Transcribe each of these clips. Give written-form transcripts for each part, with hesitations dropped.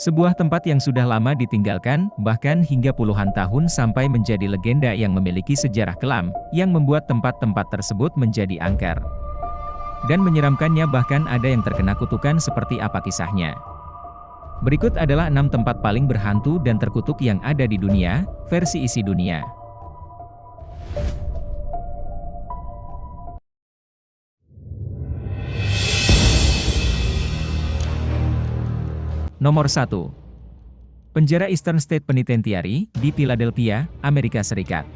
Sebuah tempat yang sudah lama ditinggalkan, bahkan hingga puluhan tahun sampai menjadi legenda yang memiliki sejarah kelam, yang membuat tempat-tempat tersebut menjadi angker. Dan menyeramkannya, bahkan ada yang terkena kutukan. Seperti apa kisahnya? Berikut adalah 6 tempat paling berhantu dan terkutuk yang ada di dunia, versi isi dunia. Nomor 1. Penjara Eastern State Penitentiary, di Philadelphia, Amerika Serikat.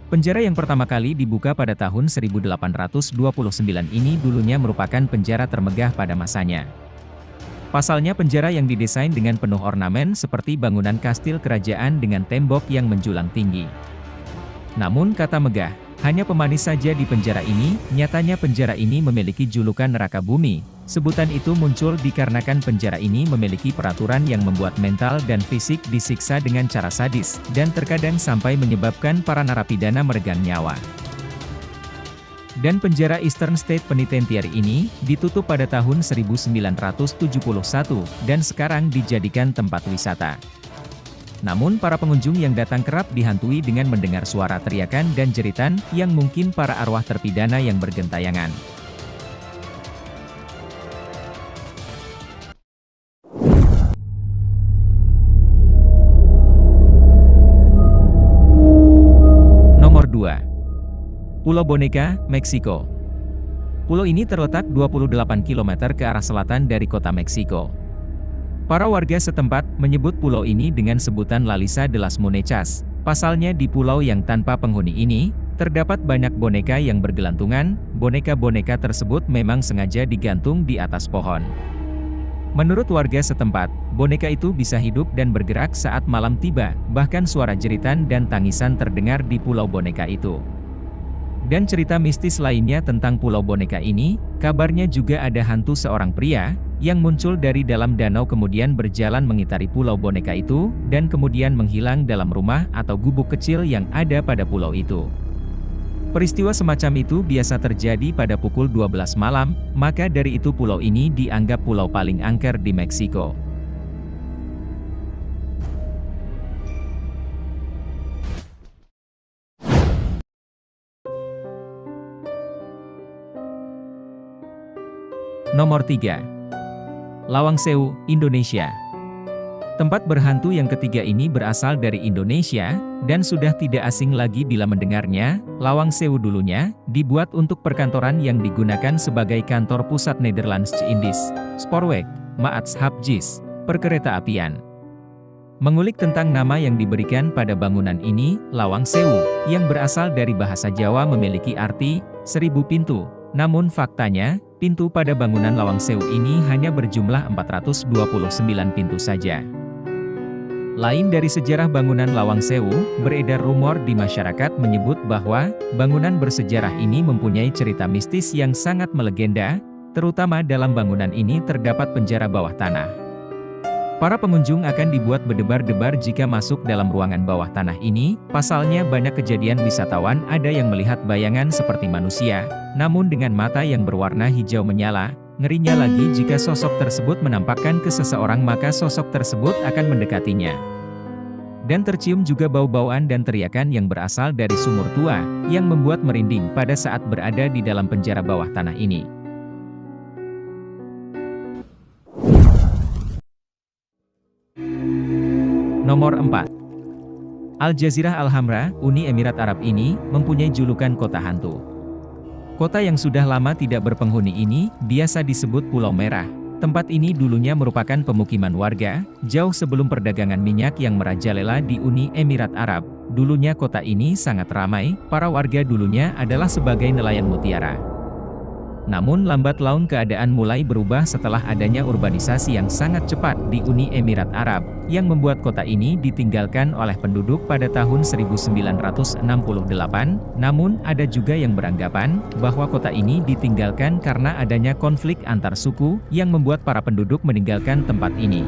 Penjara yang pertama kali dibuka pada tahun 1829 ini dulunya merupakan penjara termegah pada masanya. Pasalnya penjara yang didesain dengan penuh ornamen seperti bangunan kastil kerajaan dengan tembok yang menjulang tinggi. Namun kata megah, hanya pemanis saja di penjara ini. Nyatanya penjara ini memiliki julukan neraka bumi. Sebutan itu muncul dikarenakan penjara ini memiliki peraturan yang membuat mental dan fisik disiksa dengan cara sadis, dan terkadang sampai menyebabkan para narapidana meregang nyawa. Dan penjara Eastern State Penitentiary ini ditutup pada tahun 1971 dan sekarang dijadikan tempat wisata. Namun para pengunjung yang datang kerap dihantui dengan mendengar suara teriakan dan jeritan yang mungkin para arwah terpidana yang bergentayangan. Nomor 2. Pulau Boneka, Meksiko. Pulau ini terletak 28 km ke arah selatan dari kota Meksiko. Para warga setempat menyebut pulau ini dengan sebutan La Lisa de las Monechas. Pasalnya di pulau yang tanpa penghuni ini, terdapat banyak boneka yang bergelantungan. Boneka-boneka tersebut memang sengaja digantung di atas pohon. Menurut warga setempat, boneka itu bisa hidup dan bergerak saat malam tiba, bahkan suara jeritan dan tangisan terdengar di pulau boneka itu. Dan cerita mistis lainnya tentang pulau boneka ini, kabarnya juga ada hantu seorang pria, yang muncul dari dalam danau kemudian berjalan mengitari pulau boneka itu, dan kemudian menghilang dalam rumah atau gubuk kecil yang ada pada pulau itu. Peristiwa semacam itu biasa terjadi pada pukul 12 malam, maka dari itu pulau ini dianggap pulau paling angker di Meksiko. Nomor 3. Lawang Sewu, Indonesia. Tempat berhantu yang ketiga ini berasal dari Indonesia, dan sudah tidak asing lagi bila mendengarnya. Lawang Sewu dulunya dibuat untuk perkantoran yang digunakan sebagai kantor pusat Nederlands Indies, Spoorweg, Maatschappij, perkereta-apian. Mengulik tentang nama yang diberikan pada bangunan ini, Lawang Sewu, yang berasal dari bahasa Jawa memiliki arti 1000 pintu. Namun faktanya, pintu pada bangunan Lawang Sewu ini hanya berjumlah 429 pintu saja. Lain dari sejarah bangunan Lawang Sewu, beredar rumor di masyarakat menyebut bahwa bangunan bersejarah ini mempunyai cerita mistis yang sangat melegenda, terutama dalam bangunan ini terdapat penjara bawah tanah. Para pengunjung akan dibuat berdebar-debar jika masuk dalam ruangan bawah tanah ini. Pasalnya banyak kejadian wisatawan ada yang melihat bayangan seperti manusia, namun dengan mata yang berwarna hijau menyala. Ngerinya lagi jika sosok tersebut menampakkan ke seseorang, maka sosok tersebut akan mendekatinya. Dan tercium juga bau-bauan dan teriakan yang berasal dari sumur tua, yang membuat merinding pada saat berada di dalam penjara bawah tanah ini. Nomor 4. Al-Jazirah Al-Hamra, Uni Emirat Arab ini, mempunyai julukan kota hantu. Kota yang sudah lama tidak berpenghuni ini, biasa disebut Pulau Merah. Tempat ini dulunya merupakan pemukiman warga, jauh sebelum perdagangan minyak yang merajalela di Uni Emirat Arab. Dulunya kota ini sangat ramai, para warga dulunya adalah sebagai nelayan mutiara. Namun lambat laun keadaan mulai berubah setelah adanya urbanisasi yang sangat cepat di Uni Emirat Arab, yang membuat kota ini ditinggalkan oleh penduduk pada tahun 1968. Namun ada juga yang beranggapan bahwa kota ini ditinggalkan karena adanya konflik antar suku yang membuat para penduduk meninggalkan tempat ini.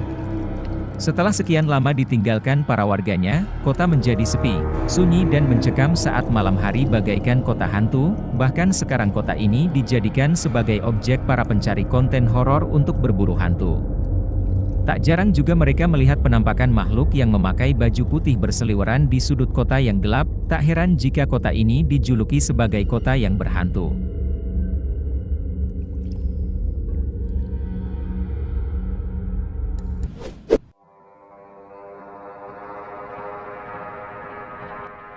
Setelah sekian lama ditinggalkan para warganya, kota menjadi sepi, sunyi dan mencekam saat malam hari bagaikan kota hantu. Bahkan sekarang kota ini dijadikan sebagai objek para pencari konten horor untuk berburu hantu. Tak jarang juga mereka melihat penampakan makhluk yang memakai baju putih berseliweran di sudut kota yang gelap. Tak heran jika kota ini dijuluki sebagai kota yang berhantu.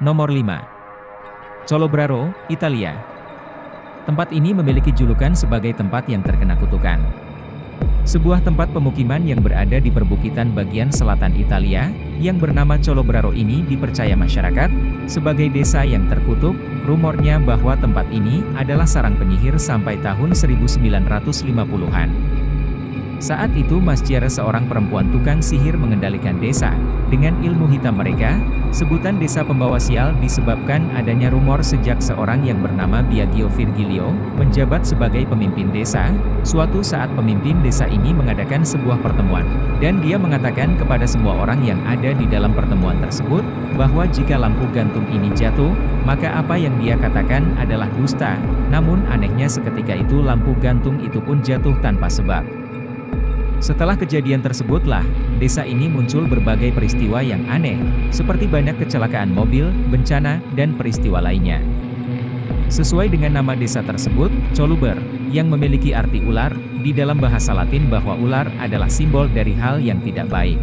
Nomor 5. Colobraro, Italia. Tempat ini memiliki julukan sebagai tempat yang terkena kutukan. Sebuah tempat pemukiman yang berada di perbukitan bagian selatan Italia, yang bernama Colobraro ini dipercaya masyarakat sebagai desa yang terkutuk. Rumornya bahwa tempat ini adalah sarang penyihir sampai tahun 1950-an. Saat itu Masciare, seorang perempuan tukang sihir, mengendalikan desa. Dengan ilmu hitam mereka, sebutan desa pembawa sial disebabkan adanya rumor sejak seorang yang bernama Biagio Virgilio menjabat sebagai pemimpin desa. Suatu saat pemimpin desa ini mengadakan sebuah pertemuan, dan dia mengatakan kepada semua orang yang ada di dalam pertemuan tersebut, bahwa jika lampu gantung ini jatuh, maka apa yang dia katakan adalah dusta. Namun anehnya seketika itu lampu gantung itu pun jatuh tanpa sebab. Setelah kejadian tersebutlah, desa ini muncul berbagai peristiwa yang aneh, seperti banyak kecelakaan mobil, bencana, dan peristiwa lainnya. Sesuai dengan nama desa tersebut, Coluber, yang memiliki arti ular, di dalam bahasa Latin bahwa ular adalah simbol dari hal yang tidak baik.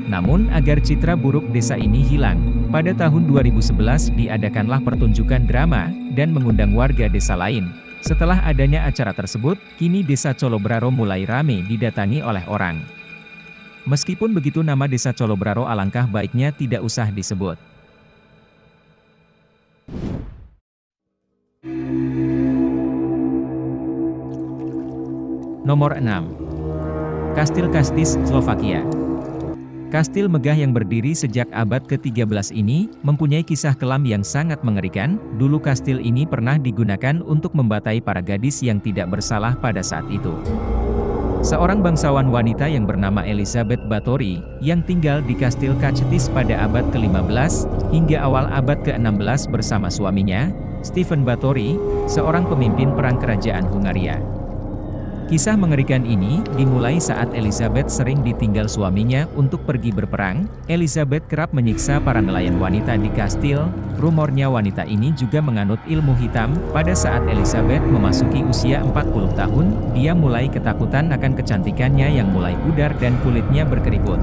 Namun agar citra buruk desa ini hilang, pada tahun 2011 diadakanlah pertunjukan drama, dan mengundang warga desa lain. Setelah adanya acara tersebut, kini desa Colobraro mulai ramai didatangi oleh orang. Meskipun begitu, nama desa Colobraro alangkah baiknya tidak usah disebut. Nomor 6. Kastil Kastis, Slovakia. Kastil megah yang berdiri sejak abad ke-13 ini, mempunyai kisah kelam yang sangat mengerikan. Dulu kastil ini pernah digunakan untuk membatai para gadis yang tidak bersalah pada saat itu. Seorang bangsawan wanita yang bernama Elizabeth Báthory, yang tinggal di Kastil Kastis pada abad ke-15, hingga awal abad ke-16 bersama suaminya, Stephen Báthory, seorang pemimpin perang kerajaan Hungaria. Kisah mengerikan ini dimulai saat Elizabeth sering ditinggal suaminya untuk pergi berperang. Elizabeth kerap menyiksa para nelayan wanita di kastil. Rumornya wanita ini juga menganut ilmu hitam. Pada saat Elizabeth memasuki usia 40 tahun, dia mulai ketakutan akan kecantikannya yang mulai pudar dan kulitnya berkeriput.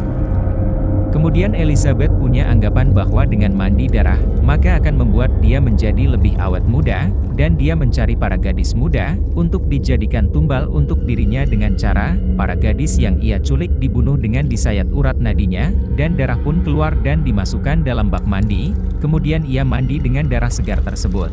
Kemudian Elizabeth punya anggapan bahwa dengan mandi darah, maka akan membuat dia menjadi lebih awet muda, dan dia mencari para gadis muda, untuk dijadikan tumbal untuk dirinya dengan cara, para gadis yang ia culik dibunuh dengan disayat urat nadinya, dan darah pun keluar dan dimasukkan dalam bak mandi, kemudian ia mandi dengan darah segar tersebut.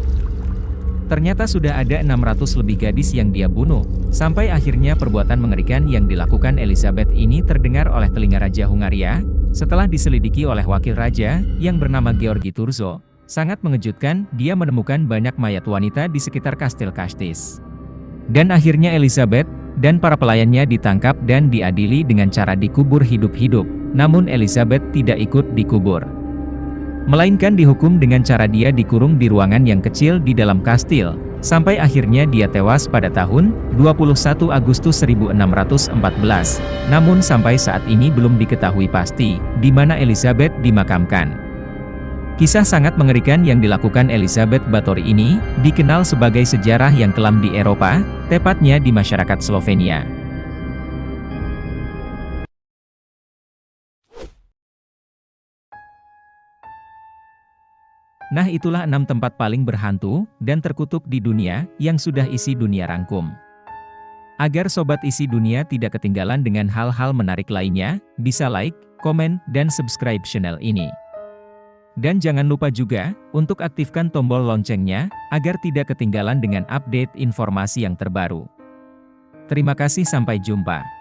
Ternyata sudah ada 600 lebih gadis yang dia bunuh, sampai akhirnya perbuatan mengerikan yang dilakukan Elizabeth ini terdengar oleh telinga Raja Hungaria. Setelah diselidiki oleh wakil raja, yang bernama Georgi Turzo, sangat mengejutkan, dia menemukan banyak mayat wanita di sekitar Kastil Kastis. Dan akhirnya Elizabeth dan para pelayannya ditangkap dan diadili dengan cara dikubur hidup-hidup. Namun Elizabeth tidak ikut dikubur, melainkan dihukum dengan cara dia dikurung di ruangan yang kecil di dalam kastil, sampai akhirnya dia tewas pada tahun 21 Agustus 1614. Namun sampai saat ini belum diketahui pasti di mana Elizabeth dimakamkan. Kisah sangat mengerikan yang dilakukan Elizabeth Báthory ini dikenal sebagai sejarah yang kelam di Eropa, tepatnya di masyarakat Slovenia. Nah, itulah 6 tempat paling berhantu dan terkutuk di dunia yang sudah isi dunia rangkum. Agar sobat isi dunia tidak ketinggalan dengan hal-hal menarik lainnya, bisa like, komen, dan subscribe channel ini. Dan jangan lupa juga untuk aktifkan tombol loncengnya agar tidak ketinggalan dengan update informasi yang terbaru. Terima kasih, sampai jumpa.